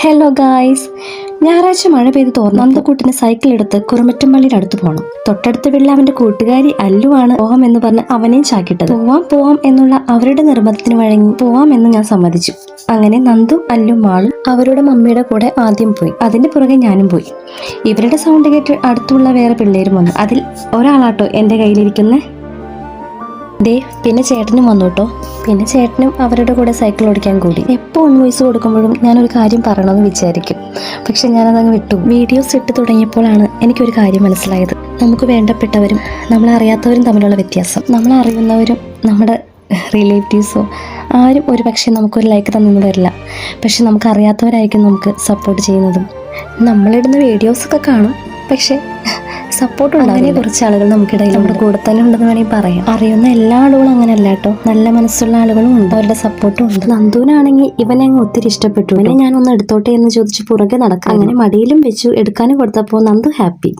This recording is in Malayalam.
ഹലോ ഗായ്സ്, ഞായറാഴ്ച മഴ പെയ്ത് തോർന്നു നന്ദുക്കുട്ടിന് സൈക്കിൾ എടുത്ത് കുറുമറ്റമ്പള്ളിയുടെ അടുത്ത് പോകണം. തൊട്ടടുത്ത വീട്ടിൽ അവന്റെ കൂട്ടുകാരി അല്ലുവാണ് പോവാം എന്ന് പറഞ്ഞ് അവനെയും ചാക്കിട്ടത്. പോവാം എന്നുള്ള അവരുടെ നിർബന്ധത്തിന് വഴങ്ങി പോവാം എന്ന് ഞാൻ സമ്മതിച്ചു. അങ്ങനെ നന്ദു, അല്ലും, മാളും അവരുടെ മമ്മിയുടെ കൂടെ ആദ്യം പോയി. അതിന്റെ പുറകെ ഞാനും പോയി. ഇവരുടെ സൗണ്ട് കേട്ട് അടുത്തുള്ള വേറെ പിള്ളേരും വന്നു. അതിൽ ഒരാളാട്ടോ എൻ്റെ കയ്യിലിരിക്കുന്ന പിന്നെ ചേട്ടനും വന്നു കേട്ടോ. പിന്നെ ചേട്ടനും അവരുടെ കൂടെ സൈക്കിൾ ഓടിക്കാൻ കൂടി. എപ്പോൾ ഓൺ വോയിസ് കൊടുക്കുമ്പോഴും ഞാനൊരു കാര്യം പറയണമെന്ന് വിചാരിക്കും, പക്ഷെ ഞാനതങ്ങ് വിട്ടു. വീഡിയോസ് ഇട്ട് തുടങ്ങിയപ്പോഴാണ് എനിക്കൊരു കാര്യം മനസ്സിലായത്. നമുക്ക് വേണ്ടപ്പെട്ടവരും നമ്മളറിയാത്തവരും തമ്മിലുള്ള വ്യത്യാസം. നമ്മളറിയുന്നവരും നമ്മുടെ റിലേറ്റീവ്സോ ആരും ഒരു പക്ഷേ നമുക്കൊരു ലൈക്ക് തന്നു വരില്ല, പക്ഷെ നമുക്കറിയാത്തവരായിരിക്കും നമുക്ക് സപ്പോർട്ട് ചെയ്യുന്നതും. നമ്മളിടുന്ന വീഡിയോസൊക്കെ കാണും, പക്ഷെ സപ്പോർട്ട് ഉണ്ടാകുന്ന കുറച്ച് ആളുകൾ നമുക്കിടയിൽ നമ്മുടെ കൂടെ തന്നെ ഉണ്ടെന്ന് വേണമെങ്കിൽ പറയാം. അറിയുന്ന എല്ലാ ആളുകളും അങ്ങനെയല്ല കേട്ടോ, നല്ല മനസ്സുള്ള ആളുകളും ഉണ്ട്, അവരുടെ സപ്പോർട്ടും ഉണ്ട്. നന്ദുവിനാണെങ്കിൽ ഇവനെ അങ്ങ് ഒത്തിരി ഇഷ്ടപ്പെട്ടു. ഇവനെ ഞാൻ ഒന്ന് എടുത്തോട്ടെ എന്ന് ചോദിച്ച് പുറകെ നടക്കാം. അങ്ങനെ മടിയിലും വെച്ചു, എടുക്കാനും കൊടുത്തപ്പോൾ നന്ദു ഹാപ്പി.